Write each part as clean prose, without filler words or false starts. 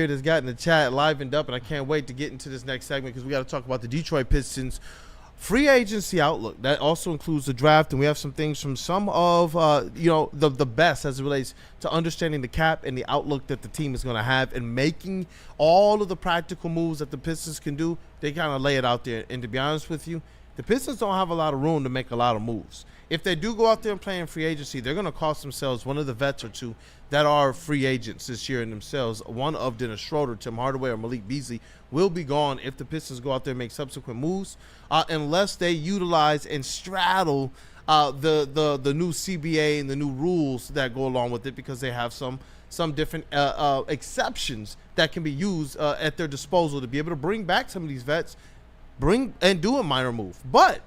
Has gotten the chat livened up, and I can't wait to get into this next segment because we got to talk about the Detroit Pistons free agency outlook. That also includes the draft, and we have some things from some of the best as it relates to understanding the cap and the outlook that the team is going to have and making all of the practical moves that the Pistons can do. They kind of lay it out there, and to be honest with you, the Pistons don't have a lot of room to make a lot of moves. If they do go out there and play in free agency, they're going to cost themselves one of the vets or two that are free agents this year in themselves. One of Dennis Schroeder, Tim Hardaway, or Malik Beasley will be gone if the Pistons go out there and make subsequent moves, unless they utilize and straddle the new CBA and the new rules that go along with it, because they have some different exceptions that can be used at their disposal to be able to bring back some of these vets, bring and do a minor move. But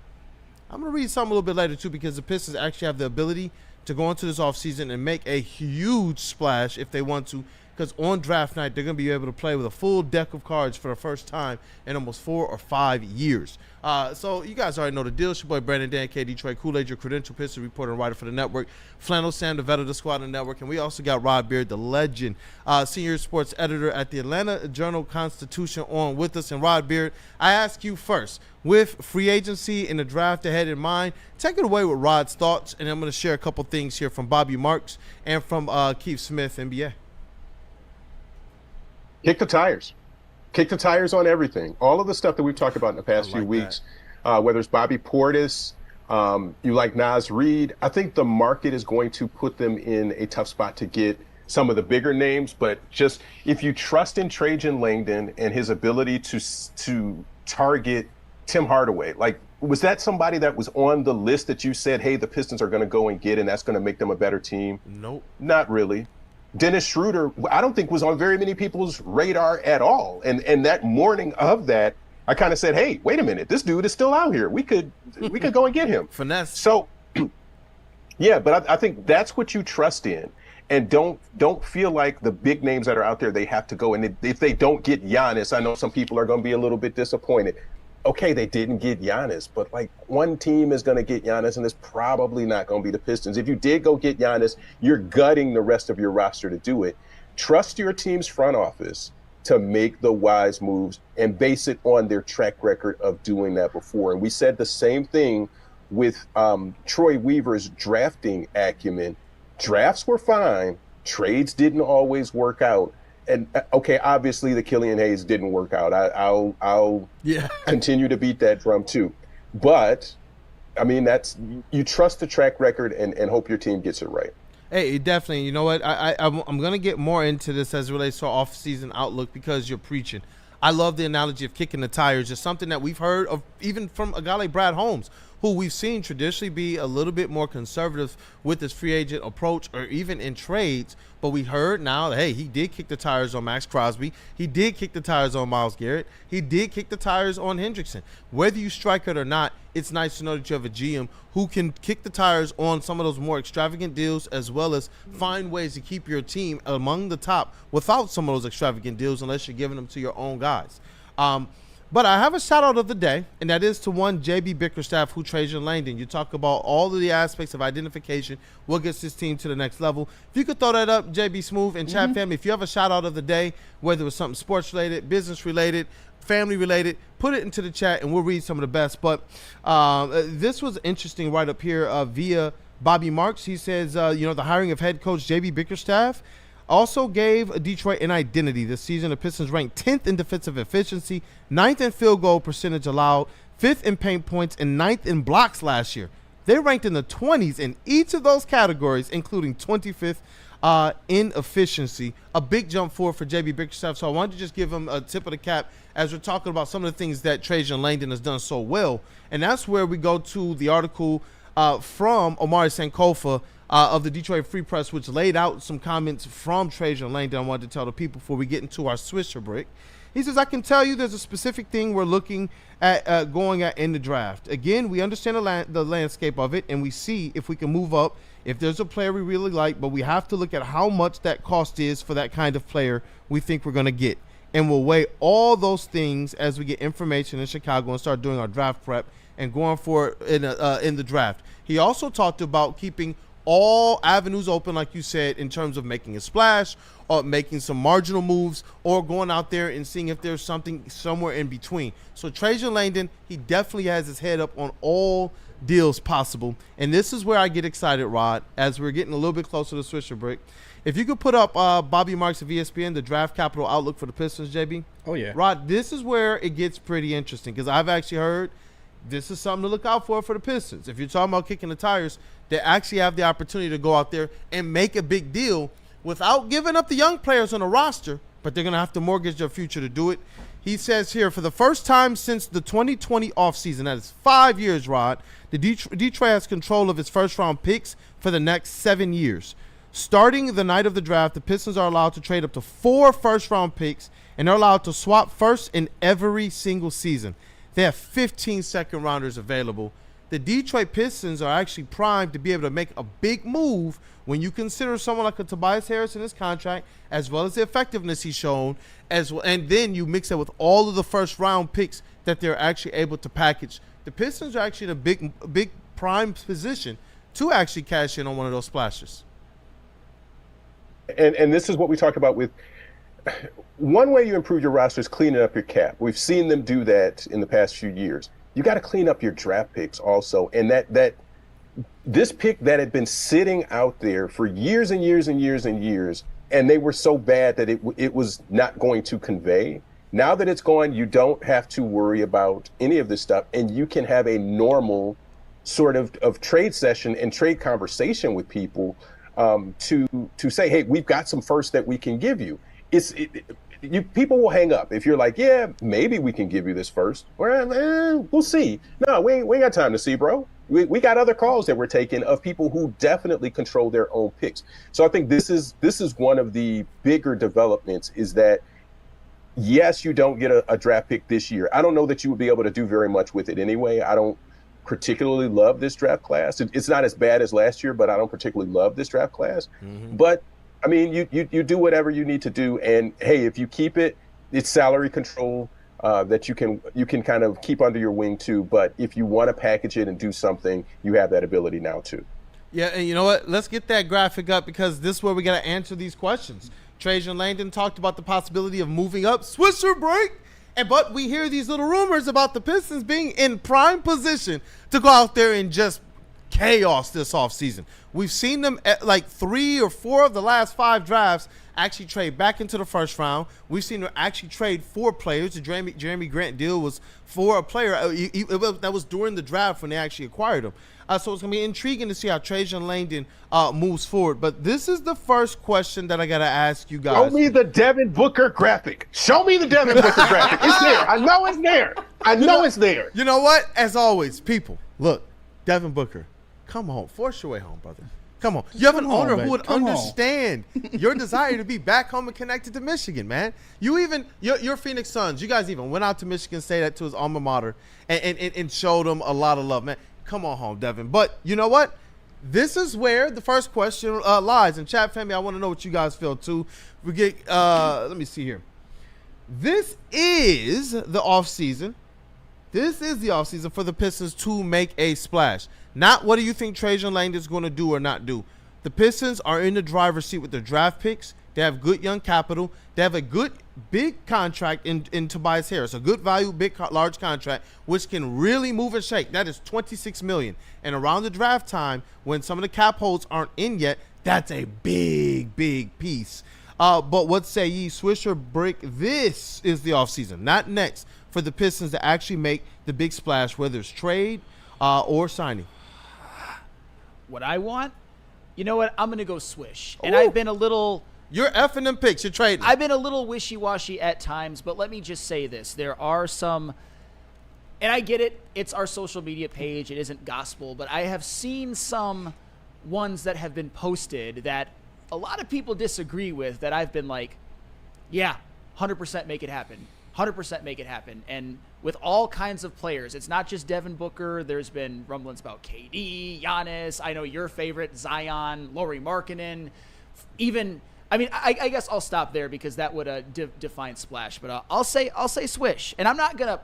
I'm going to read something a little bit later, too, because the Pistons actually have the ability to go into this offseason and make a huge splash if they want to, because on draft night, they're going to be able to play with a full deck of cards for the first time in almost 4 or 5 years. So you guys already know the deal. It's your boy Brandon Dent, Detroit Kool-Aid, your credentialed Pistons reporter and writer for the network. Flannel Sam, the vet of the squad and the network. And we also got Rod Beard, the legend, senior sports editor at the Atlanta Journal-Constitution, on with us. And Rod Beard, I ask you first, with free agency and the draft ahead in mind, take it away with Rod's thoughts. And I'm going to share a couple things here from Bobby Marks and from Keith Smith, NBA. Kick the tires. Kick the tires on everything. All of the stuff that we've talked about in the past few weeks, whether it's Bobby Portis, you like Naz Reid, I think the market is going to put them in a tough spot to get some of the bigger names. But just if you trust in Trajan Langdon and his ability to target Tim Hardaway, like, was that somebody that was on the list that you said, hey, the Pistons are going to go and get, and that's going to make them a better team? Nope. Not really. Dennis Schroeder, I don't think was on very many people's radar at all. And that morning of that, I kind of said, hey, wait a minute, this dude is still out here. We could go and get him. Finesse. So, yeah, but I think that's what you trust in. And don't feel like the big names that are out there, they have to go. And if they don't get Giannis, I know some people are going to be a little bit disappointed. Okay, they didn't get Giannis, but like one team is going to get Giannis, and it's probably not going to be the Pistons. If you did go get Giannis, you're gutting the rest of your roster to do it. Trust your team's front office to make the wise moves and base it on their track record of doing that before. And we said the same thing with Troy Weaver's drafting acumen. Drafts were fine. Trades didn't always work out. And okay, obviously the Killian Hayes didn't work out. I'll continue to beat that drum too. But I mean, you trust the track record and hope your team gets it right. Hey, definitely. You know what? I'm going to get more into this as it relates to our off-season outlook, because you're preaching. I love the analogy of kicking the tires. It's something that we've heard of even from a guy like Brad Holmes, who we've seen traditionally be a little bit more conservative with his free agent approach or even in trades. But we heard now that, hey, he did kick the tires on Max Crosby. He did kick the tires on Myles Garrett. He did kick the tires on Hendrickson. Whether you strike it or not, it's nice to know that you have a GM who can kick the tires on some of those more extravagant deals, as well as find ways to keep your team among the top without some of those extravagant deals, unless you're giving them to your own guys. But I have a shout-out of the day, and that is to one J.B. Bickerstaff, who Trajan Langdon. You talk about all of the aspects of identification, what gets this team to the next level. If you could throw that up, J.B. Smooth and Chat Family, if you have a shout-out of the day, whether it was something sports-related, business-related, family-related, put it into the chat, and we'll read some of the best. But this was interesting right up here via Bobby Marks. He says, the hiring of head coach J.B. Bickerstaff also gave Detroit an identity. This season, the Pistons ranked 10th in defensive efficiency, 9th in field goal percentage allowed, 5th in paint points, and 9th in blocks last year. They ranked in the 20s in each of those categories, including 25th in efficiency. A big jump forward for J.B. Bickerstaff. So I wanted to just give him a tip of the cap as we're talking about some of the things that Trajan Langdon has done so well. And that's where we go to the article from Omari Sankofa of the Detroit Free Press, which laid out some comments from Trajan Langdon I wanted to tell the people before we get into our Swisher break. He says, I can tell you there's a specific thing we're looking at going at in the draft. Again, we understand the landscape of it, and we see if we can move up, if there's a player we really like, but we have to look at how much that cost is for that kind of player we think we're going to get. And we'll weigh all those things as we get information in Chicago and start doing our draft prep and going for it in the draft. He also talked about keeping all avenues open, like you said, in terms of making a splash or making some marginal moves or going out there and seeing if there's something somewhere in between. So Trajan Langdon, he definitely has his head up on all deals possible. And this is where I get excited, Rod, as we're getting a little bit closer to Swisher break. If you could put up Bobby Marks of ESPN, the draft capital outlook for the Pistons, JB. Oh, yeah. Rod, this is where it gets pretty interesting because I've actually heard this is something to look out for the Pistons. If you're talking about kicking the tires, they actually have the opportunity to go out there and make a big deal without giving up the young players on the roster, but they're going to have to mortgage their future to do it. He says here, for the first time since the 2020 offseason, that is 5 years, Rod, the Detroit has control of its first-round picks for the next 7 years. Starting the night of the draft, the Pistons are allowed to trade up to 4 first-round picks, and they're allowed to swap first in every single season. They have 15 second-rounders available. The Detroit Pistons are actually primed to be able to make a big move when you consider someone like a Tobias Harris in his contract, as well as the effectiveness he's shown, as well, and then you mix it with all of the first-round picks that they're actually able to package. The Pistons are actually in a big prime position to actually cash in on one of those splashes. And this is what we talk about with one way you improve your roster is cleaning up your cap. We've seen them do that in the past few years. You got to clean up your draft picks also. And that this pick that had been sitting out there for years and years and years and years, and they were so bad that it was not going to convey. Now that it's gone, you don't have to worry about any of this stuff, and you can have a normal sort of trade session and trade conversation with people to say, hey, we've got some first that we can give you. People will hang up if you're like, yeah, maybe we can give you this first. Well, we'll see. No, we ain't got time to see, bro. We got other calls that we're taking of people who definitely control their own picks. So I think this is one of the bigger developments is that, yes, you don't get a draft pick this year. I don't know that you would be able to do very much with it anyway. I don't particularly love this draft class. It's not as bad as last year, but I don't particularly love this draft class. Mm-hmm. But I mean, you do whatever you need to do, and hey, if you keep it, it's salary control that you can kind of keep under your wing too. But if you want to package it and do something, you have that ability now too. Yeah, and you know what? Let's get that graphic up because this is where we got to answer these questions. Trajan Langdon talked about the possibility of moving up, Swisher break, but we hear these little rumors about the Pistons being in prime position to go out there and just chaos this offseason. We've seen them at like 3 or 4 of the last 5 drafts actually trade back into the first round. We've seen them actually trade 4 players. The Jeremy Grant deal was for a player. That was during the draft when they actually acquired him. So it's going to be intriguing to see how Trajan Langdon moves forward. But this is the first question that I got to ask you guys. Show me the Devin Booker graphic. Show me the Devin Booker graphic. It's there. I know it's there. I know it's there. You know what? As always, people, look, Devin Booker. Come on, force your way home, brother. Come on. You have an owner who would understand your desire to be back home and connected to Michigan, man. Your Phoenix Suns, you guys even went out to Michigan State to his alma mater and showed him a lot of love, man. Come on home, Devin. But you know what? This is where the first question lies. And chat family, I want to know what you guys feel too. We get let me see here. This is the offseason. This is the offseason for the Pistons to make a splash. Not what do you think Trajan Langdon is going to do or not do. The Pistons are in the driver's seat with their draft picks. They have good young capital. They have a good big contract in Tobias Harris, a good value, large contract, which can really move and shake. That is $26 million. And around the draft time, when some of the cap holds aren't in yet, that's a big, big piece. But what say ye, Swisher break? This is the offseason, not next, for the Pistons to actually make the big splash, whether it's trade or signing. What I want? You know what? I'm going to go Swish. And I've been a little... You're effing them picks. You're trading. I've been a little wishy-washy at times, but let me just say this. There are some... And I get it. It's our social media page. It isn't gospel. But I have seen some ones that have been posted that a lot of people disagree with that I've been like, yeah, 100% make it happen. 100% make it happen. And with all kinds of players, it's not just Devin Booker. There's been rumblings about KD, Giannis. I know your favorite, Zion, Lauri Markkanen. Even, I mean, I guess I'll stop there because that would define splash. But I'll say Swish. And I'm not gonna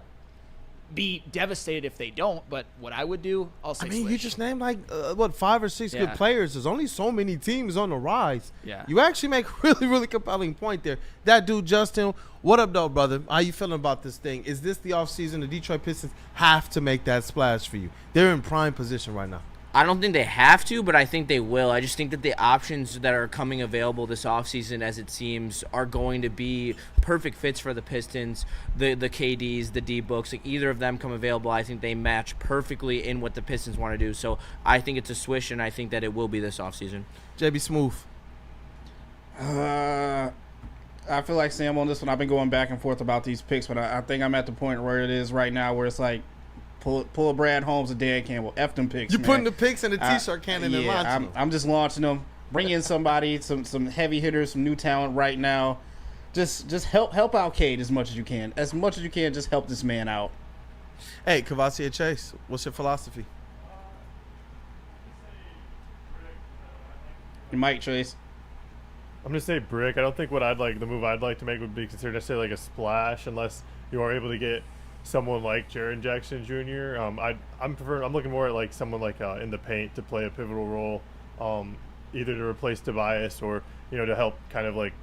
be devastated if they don't, but what I would do, I'll say you SWISH. just named 5 or 6 good players. There's only so many teams on the rise. Yeah. You actually make a really, really compelling point there. That dude, Justin, what up, though, brother? How you feeling about this thing? Is this the offseason? The Detroit Pistons have to make that splash for you. They're in prime position right now. I don't think they have to, but I think they will. I just think that the options that are coming available this offseason, as it seems, are going to be perfect fits for the Pistons, the KDs, the D-Books. Like, either of them come available, I think they match perfectly in what the Pistons want to do. So I think it's a SWISH, and I think that it will be this offseason. JB Smooth. I feel like Sam on this one. I've been going back and forth about these picks, but I think I'm at the point where it is right now where it's like, pull a Brad Holmes and Dan Campbell. F them picks. You're putting the picks in the T-shirt cannon and launching them. I'm just launching them. Bring in somebody, some heavy hitters, some new talent right now. Just help out Cade as much as you can. As much as you can, just help this man out. Hey, Kavassia Chase, what's your philosophy? Your mic, Chase. I'm going to say brick. I don't think the move I'd like to make would be considered necessarily like a splash unless you are able to get someone like Jaren Jackson Jr. I'm looking more at like someone like in the paint to play a pivotal role, either to replace Tobias or to help kind of like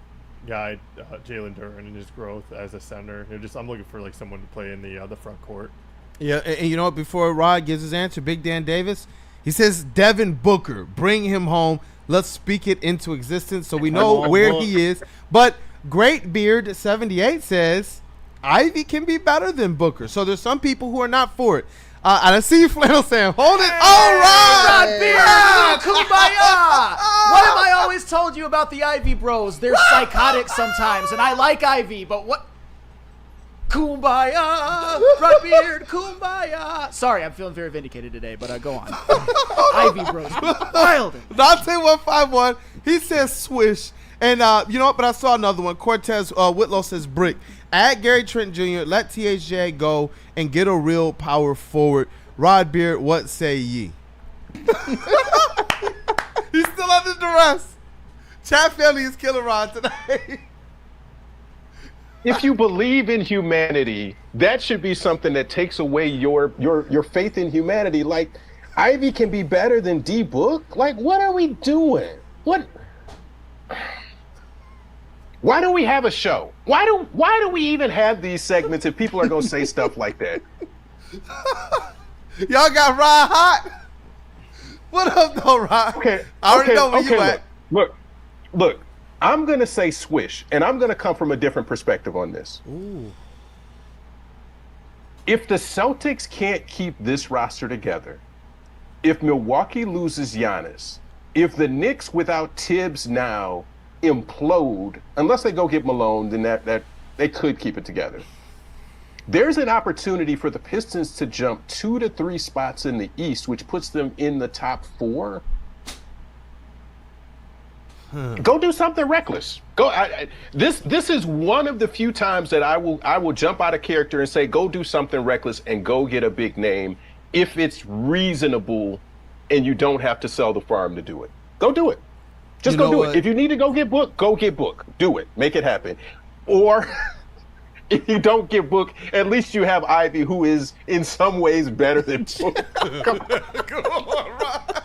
guide Jalen Duren in his growth as a center. I'm looking for like someone to play in the front court. Yeah, and you know what? Before Rod gives his answer, Big Dan Davis, he says Devin Booker, bring him home. Let's speak it into existence so we know where he is. But Great Beard 78 says Ivy can be better than Booker. So there's some people who are not for it. And I see you, Flannel Sam. Hold it. All right. Rod Beard, kumbaya. What have I always told you about the Ivy bros? They're psychotic sometimes, and I like Ivy, but what? Kumbaya. Rod Beard, kumbaya. Sorry, I'm feeling very vindicated today, but go on. Ivy bros. Wild. Dante 151, he says SWISH. And you know what? But I saw another one. Cortez Whitlow says brick. Add Gary Trent Jr., let THJ go, and get a real power forward. Rod Beard, what say ye? He's still under duress. Chat family is killing Rod today. If you believe in humanity, that should be something that takes away your faith in humanity. Like, Ivy can be better than D-Book? Like, what are we doing? What? Why do we have a show? Why do we even have these segments if people are going to say stuff like that? Y'all got Rod hot? What up, though, Rod? Okay. I already know where you at. Look. I'm going to say SWISH, and I'm going to come from a different perspective on this. Ooh. If the Celtics can't keep this roster together, if Milwaukee loses Giannis, if the Knicks without Tibbs now implode, unless they go get Malone, then that they could keep it together. There's an opportunity for the Pistons to jump 2 to 3 spots in the East, which puts them in the top 4. Go do something reckless. Go. This is one of the few times that I will jump out of character and say, go do something reckless and go get a big name if it's reasonable and you don't have to sell the farm to do it. Go do it. Just go do it. If you need to go get Book, go get Book. Do it. Make it happen. Or if you don't get Book, at least you have Ivy, who is in some ways better than Book. Come on, Rod.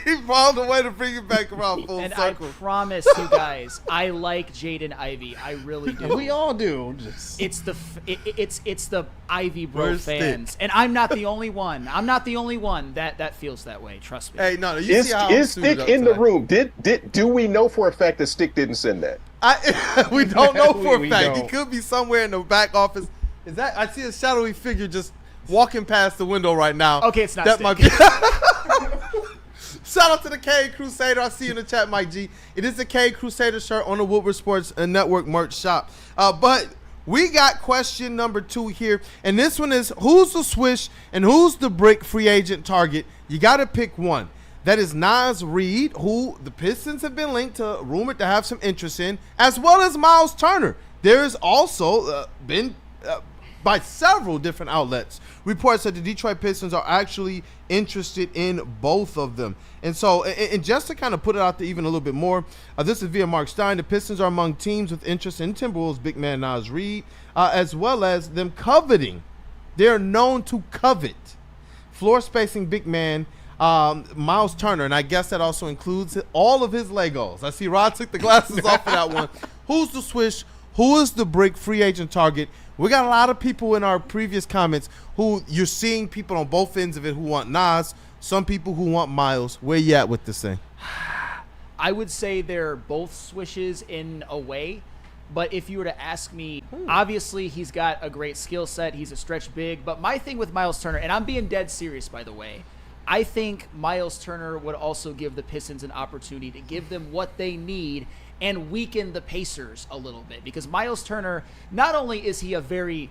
He found a way to bring it back around full and circle. I promise you guys, I like Jaden Ivey. I really do. We all do. It's the Ivy bro Where's fans, Stick? and I'm not the only one. I'm not the only one that feels that way. Trust me. Hey, no, you see how is Stick in the room? Do we know for a fact that Stick didn't send that? We don't know for a We fact. don't. He could be somewhere in the back office. Is that? I see a shadowy figure just walking past the window right now. Okay, it's not that Stick. might be. Shout out to the K Crusader. I see you in the chat, Mike G. It is the K Crusader shirt on the Woodward Sports Network merch shop. But we got question number 2 here. And this one is, who's the SWISH and who's the brick free agent target? You got to pick one. That is Naz Reid, who the Pistons have been linked to, rumored to have some interest in, as well as Miles Turner. There is also been, by several different outlets, reports that the Detroit Pistons are actually interested in both of them. And so, and just to kind of put it out there even a little bit more, this is via Mark Stein. The Pistons are among teams with interest in Timberwolves big man Naz Reid, as well as them coveting they're known to covet floor spacing big man Miles Turner, and I guess that also includes all of his Legos. I see Rod took the glasses off for that one. Who's the Swish? Who is the brick free agent target? We got a lot of people in our previous comments who you're seeing people on both ends of it who want Nas, some people who want Miles. Where you at with this thing? I would say they're both swishes in a way, but if you were to ask me, obviously he's got a great skill set. He's a stretch big, but my thing with Miles Turner, and I'm being dead serious, by the way, I think Miles Turner would also give the Pistons an opportunity to give them what they need and weaken the Pacers a little bit, because Miles Turner, not only is he a very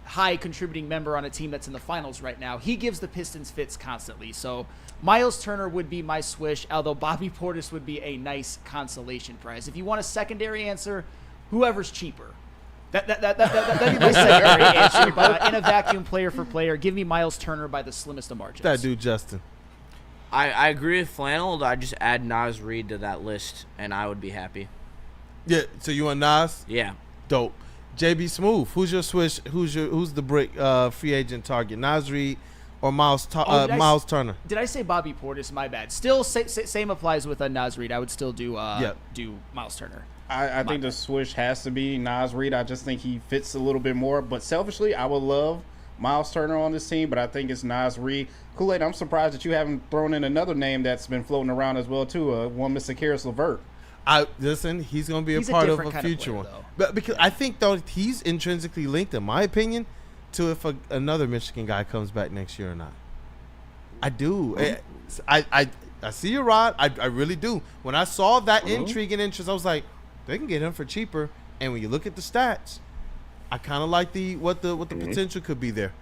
high contributing member on a team that's in the finals right now, he gives the Pistons fits constantly. So Miles Turner would be my swish, although Bobby Portis would be a nice consolation prize. If you want a secondary answer, whoever's cheaper. That'd be my secondary answer. But in a vacuum, player for player, give me Miles Turner by the slimmest of margins. That dude, Justin. I agree with Flannel. I just add Nas Reed to that list, and I would be happy. Yeah, so you want Nas? Yeah. Dope. JB Smooth, who's your swish? Who's the brick free agent target? Nas Reed or Miles Turner? Did I say Bobby Portis? My bad. Still, same applies with Nas Reed. I would still do Miles Turner. I think the swish has to be Nas Reed. I just think he fits a little bit more. But selfishly, I would love Miles Turner on this team, but I think it's Nas Reed. Kool-Aid, I'm surprised that you haven't thrown in another name that's been floating around as well, too. One Mr. Karis LeVert. Listen, he's going to be a part of a future one. But because I think, though, he's intrinsically linked, in my opinion, to if another Michigan guy comes back next year or not. I do. I see you, Rod. I really do. When I saw that intrigue and interest, I was like, they can get him for cheaper. And when you look at the stats, I kind of like what the potential could be there.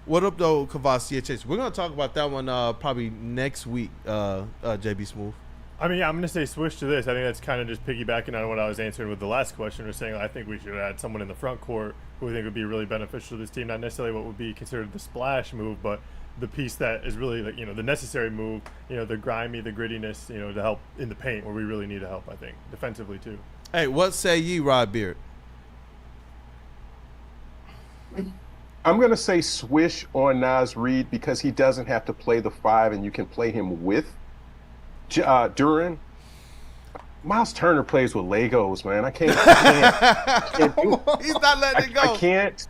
What up, though, Kavasi Chase? We're going to talk about that one probably next week, JB Smooth. I mean, I'm going to say switch to this. I think that's kind of just piggybacking on what I was answering with the last question. We're saying I think we should add someone in the front court who we think would be really beneficial to this team. Not necessarily what would be considered the splash move, but the piece that is really like, the necessary move, the grimy, the grittiness, to help in the paint where we really need to help, I think, defensively too. Hey, what say ye, Rod Beard? I'm going to say swish on Nas Reed because he doesn't have to play the 5 and you can play him with Duren. Miles Turner plays with Legos, man. I can't He's not letting it go. I can't.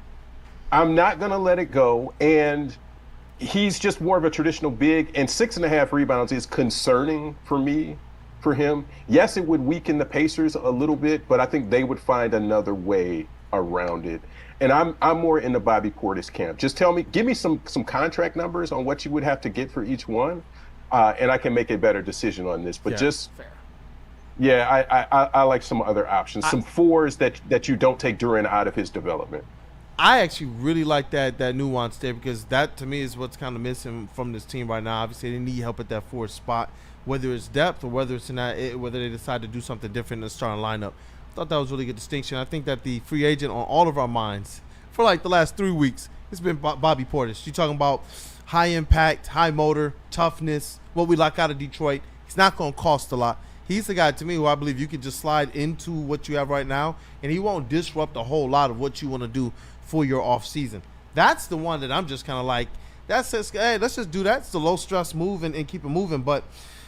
I'm not going to let it go. And he's just more of a traditional big. And 6.5 rebounds is concerning for me, for him. Yes, it would weaken the Pacers a little bit, but I think they would find another way around it. And I'm more in the Bobby Portis camp. Just give me some contract numbers on what you would have to get for each one, and I can make a better decision on this. But I like some other options, some 4s that you don't take Duren out of his development. I actually really like that nuance there, because that to me is what's kind of missing from this team right now. Obviously, they need help at that 4th spot, whether it's depth or whether it's whether they decide to do something different in the starting lineup. Thought that was a really good distinction. I think that the free agent on all of our minds for like the last 3 weeks, it's been Bobby Portis. You're talking about high impact, high motor, toughness, what we like out of Detroit. He's not going to cost a lot. He's the guy to me who I believe you can just slide into what you have right now, and he won't disrupt a whole lot of what you want to do for your off season. That's the one that I'm just kind of like, that says, hey, let's just do that. It's the low stress move and keep it moving. But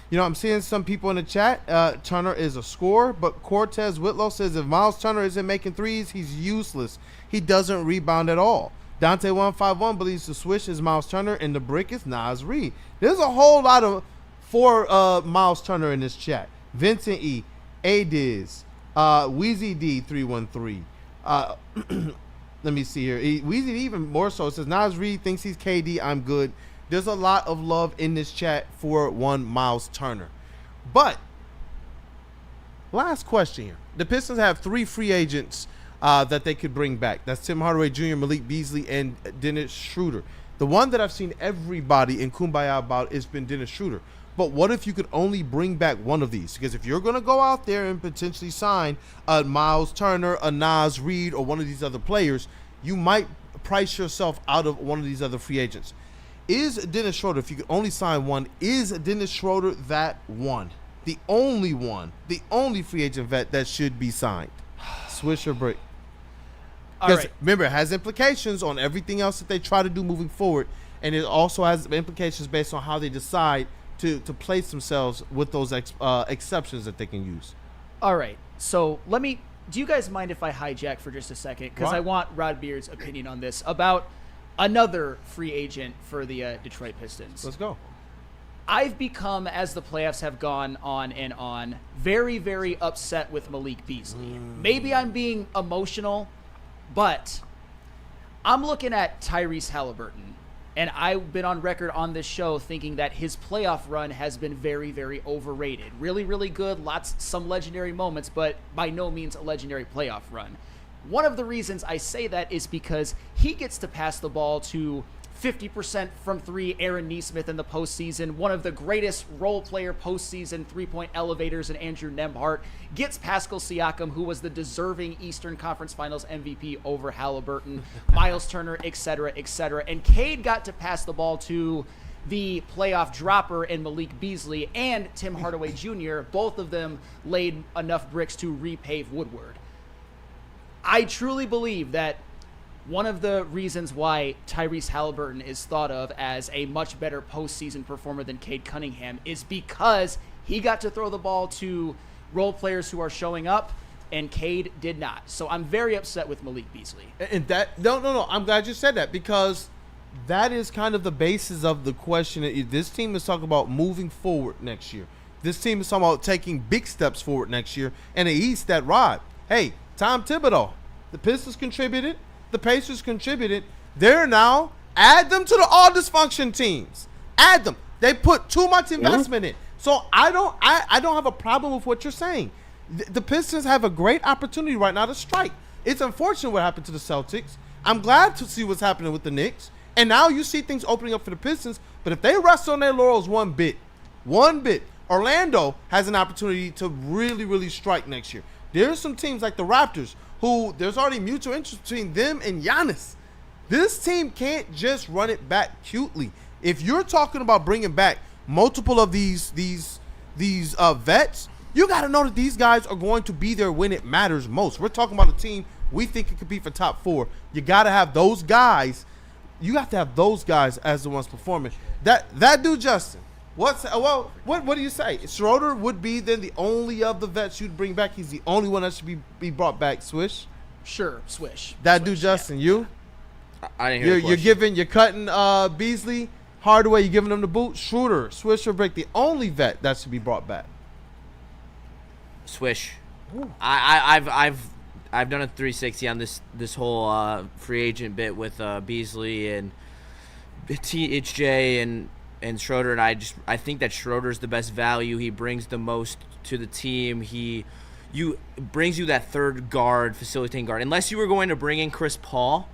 I'm seeing some people in the chat. Turner is a scorer, but Cortez Whitlow says if Miles Turner isn't making threes, he's useless. He doesn't rebound at all. Dante151 believes the swish is Miles Turner and the brick is Nas Reed. There's a whole lot for Miles Turner in this chat. Vincent E, A-Diz, Wheezy D313. Let me see here. Wheezy D even more so says Nas Reed thinks he's KD. I'm good. There's a lot of love in this chat for one Miles Turner. But last question here. The Pistons have 3 free agents that they could bring back. That's Tim Hardaway Jr., Malik Beasley, and Dennis Schroeder. The one that I've seen everybody in Kumbaya about has been Dennis Schroeder. But what if you could only bring back one of these? Because if you're going to go out there and potentially sign a Miles Turner, a Nas Reed, or one of these other players, you might price yourself out of one of these other free agents. Is Dennis Schroeder, if you could only sign one, is Dennis Schroeder that one? The only free agent vet that should be signed? Swish or break? All Because right. remember, it has implications on everything else that they try to do moving forward, and it also has implications based on how they decide to place themselves with those exceptions that they can use. All right. So do you guys mind if I hijack for just a second? Because Why? I want Rod Beard's opinion on this about another free agent for the Detroit Pistons. Let's go. I've become, as the playoffs have gone on and on, very, very upset with Malik Beasley. Maybe I'm being emotional, but I'm looking at Tyrese Halliburton, and I've been on record on this show thinking that his playoff run has been very, very overrated. Really, really good, some legendary moments, but by no means a legendary playoff run. One of the reasons I say that is because he gets to pass the ball to 50% from three Aaron Nesmith in the postseason, one of the greatest role player postseason three-point elevators in Andrew Nembhard, gets Pascal Siakam, who was the deserving Eastern Conference Finals MVP over Halliburton, Miles Turner, et cetera, and Cade got to pass the ball to the playoff dropper in Malik Beasley and Tim Hardaway Jr. Both of them laid enough bricks to repave Woodward. I truly believe that one of the reasons why Tyrese Halliburton is thought of as a much better postseason performer than Cade Cunningham is because he got to throw the ball to role players who are showing up, and Cade did not. So I'm very upset with Malik Beasley. And that no, I'm glad you said that, because that is kind of the basis of the question. This team is talking about moving forward next year. This team is talking about taking big steps forward next year. And the East, that rod. Hey, Tom Thibodeau, the Pistons contributed. The Pacers contributed. They're now, add them to the all dysfunction teams. Add them. They put too much investment in. So I don't have a problem with what you're saying. The Pistons have a great opportunity right now to strike. It's unfortunate what happened to the Celtics. I'm glad to see what's happening with the Knicks. And now you see things opening up for the Pistons. But if they rest on their laurels one bit, Orlando has an opportunity to really, really strike next year. There's some teams like the Raptors who there's already mutual interest between them and Giannis. This team can't just run it back cutely. If you're talking about bringing back multiple of these vets, you got to know that these guys are going to be there when it matters most. We're talking about a team we think it could be for top 4. You got to have those guys. You have to have those guys as the ones performing. That dude Justin. What do you say? Schroeder would be then the only of the vets you'd bring back. He's the only one that should be brought back. Swish. Sure, Swish. That Swish, dude Justin. yeah. You. I didn't hear the question. You're cutting Beasley, Hardaway. You're giving them the boot. Schroeder, Swish or Brick, the only vet that should be brought back. Swish. I've done a 360 on this whole free agent bit with Beasley and HJ and Schroeder, and I think that Schroeder's the best value. He brings the most to the team. He brings you that third guard, facilitating guard. Unless you were going to bring in Chris Paul,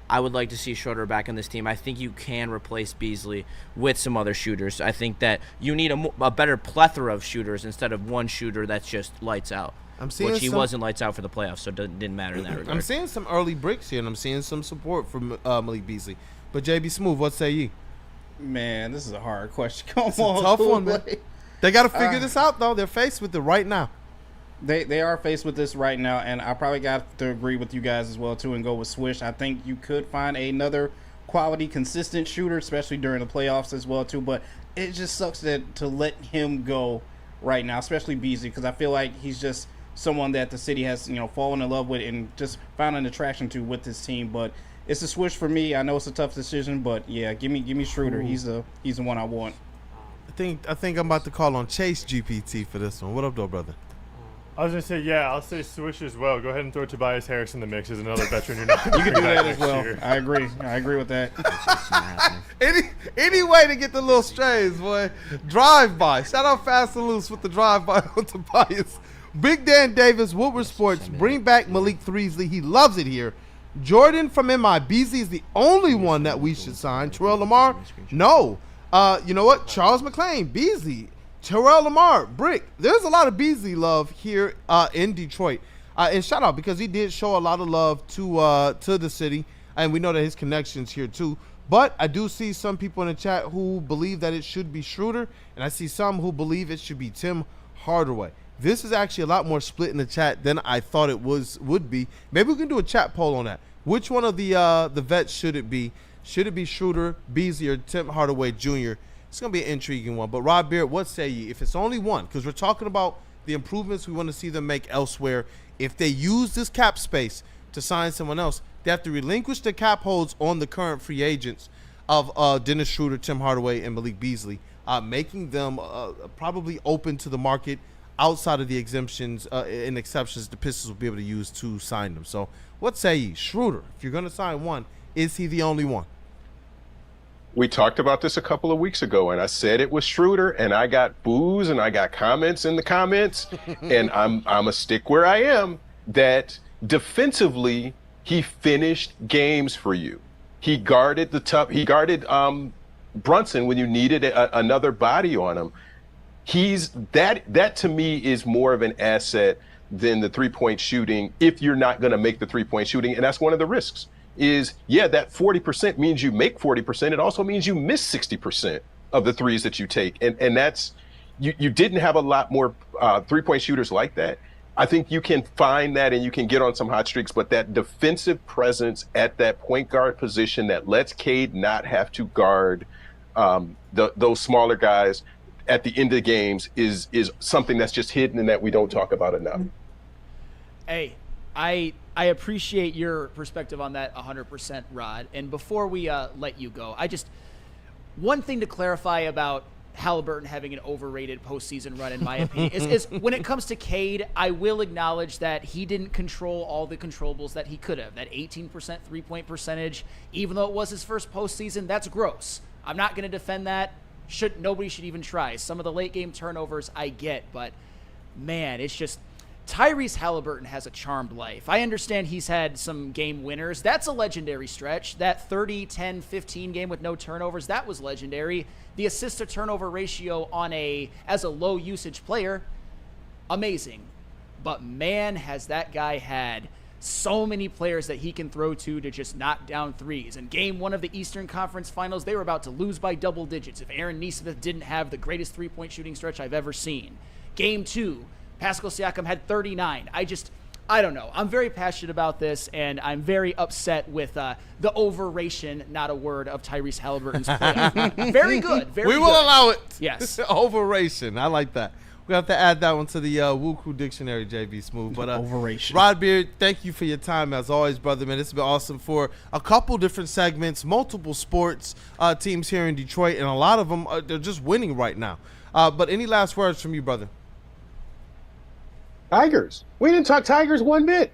I would like to see Schroeder back in this team. I think you can replace Beasley with some other shooters. I think that you need a better plethora of shooters instead of one shooter that's just lights out. Which he wasn't lights out for the playoffs, so it didn't matter in that regard. I'm seeing some early bricks here, and I'm seeing some support from Malik Beasley. But JB Smooth, what say you? Man, this is a hard question. Come It's a on, tough one, man. They got to figure this out, though. They're faced with it right now. They are faced with this right now, and I probably got to agree with you guys as well, too, and go with Swish. I think you could find another quality, consistent shooter, especially during the playoffs as well, too. But it just sucks to let him go right now, especially Beasley, because I feel like he's just someone that the city has, fallen in love with and just found an attraction to with this team. But it's a Swish for me. I know it's a tough decision, but yeah, give me Schroeder. Ooh. He's the one I want. I think I'm about to call on Chase GPT for this one. What up, though, brother? I was gonna say, yeah, I'll say Swish as well. Go ahead and throw Tobias Harris in the mix as another veteran. You're not. You can do that as well. Year. I agree with that. any way to get the little strays, boy. Drive by. Shout out Fast and Loose with the drive by on Tobias. Big Dan Davis, Woodward Sports. Bring back Malik Threesley. He loves it here. Jordan from MI. Beasley is the only one that we should sign. Terrell Lamar, no. You know what? Charles McClain, Beasley. Terrell Lamar, Brick. There's a lot of Beasley love here in Detroit. And shout out because he did show a lot of love to the city. And we know that his connections here too. But I do see some people in the chat who believe that it should be Schroeder. And I see some who believe it should be Tim Hardaway. This is actually a lot more split in the chat than I thought it would be. Maybe we can do a chat poll on that. Which one of the vets should it be? Should it be Schroeder, Beasley, or Tim Hardaway Jr.? It's going to be an intriguing one. But Rod Beard, what say you? If it's only one, because we're talking about the improvements we want to see them make elsewhere, if they use this cap space to sign someone else, they have to relinquish the cap holds on the current free agents of Dennis Schroeder, Tim Hardaway, and Malik Beasley, making them probably open to the market outside of the exemptions and exceptions the Pistons will be able to use to sign them. So what say you? Schroeder, if you're going to sign one, is he the only one? We talked about this a couple of weeks ago, and I said it was Schroeder, and I got boos and I got comments in the comments, and I'm a stick where I am, that defensively he finished games for you. He guarded Brunson when you needed another body on him. That to me is more of an asset than the three-point shooting if you're not going to make the three-point shooting, and that's one of the risks. That 40% means you make 40%. It also means you miss 60% of the threes that you take. And that's, you didn't have a lot more three-point shooters like that. I think you can find that and you can get on some hot streaks, but that defensive presence at that point guard position that lets Cade not have to guard those smaller guys at the end of the games is something that's just hidden and that we don't talk about enough. Hey, I appreciate your perspective on that 100%, Rod. And before we let you go, one thing to clarify about Halliburton having an overrated postseason run, in my opinion, is when it comes to Cade, I will acknowledge that he didn't control all the controllables that he could have. That 18% three-point percentage, even though it was his first postseason, that's gross. I'm not going to defend that. Nobody should even try. Some of the late-game turnovers I get, but, man, it's just Tyrese Halliburton has a charmed life. I understand he's had some game winners. That's a legendary stretch. That 30-10-15 game with no turnovers, that was legendary. The assist-to-turnover ratio as a low-usage player, amazing. But, man, has that guy had so many players that he can throw to just knock down threes. In game one of the Eastern Conference Finals, they were about to lose by double digits if Aaron Nesmith didn't have the greatest three-point shooting stretch I've ever seen. Game two, Pascal Siakam had 39. I don't know. I'm very passionate about this, and I'm very upset with the overration, not a word, of Tyrese Halliburton's play. Very good. We will allow it. Yes. Overration. I like that. We have to add that one to the Woo-Crew dictionary, JB Smooth. But overration. Rod Beard, thank you for your time as always, brother, man. It's been awesome for a couple different segments, multiple sports teams here in Detroit, and a lot of them, they're just winning right now. But any last words from you, brother? Tigers. We didn't talk Tigers one bit.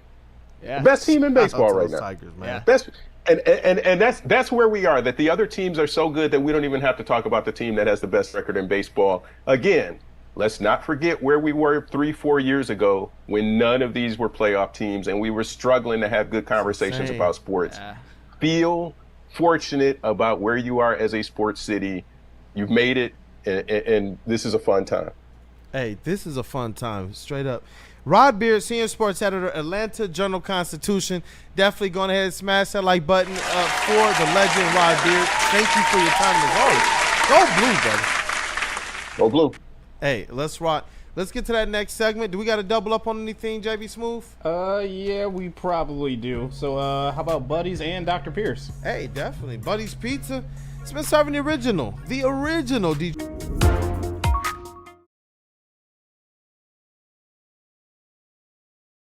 Yeah. Best team in baseball right now. Tigers, man. Yeah. Best, and that's where we are. That the other teams are so good that we don't even have to talk about the team that has the best record in baseball. Again, let's not forget where we were 3-4 years ago when none of these were playoff teams and we were struggling to have good conversations about sports. Yeah. Feel fortunate about where you are as a sports city. You've made it, and this is a fun time. Hey, this is a fun time, straight up. Rod Beard, senior sports editor, Atlanta Journal-Constitution. Definitely going ahead and smash that like button for the legend, Rod Beard. Thank you for your time as always. Go blue, brother. Go blue. Hey, let's get to that next segment. Do we got to double up on anything, JB Smooth? Yeah, we probably do. So, how about Buddy's and Dr. Pierce? Hey, definitely. Buddy's Pizza. It's been serving the original.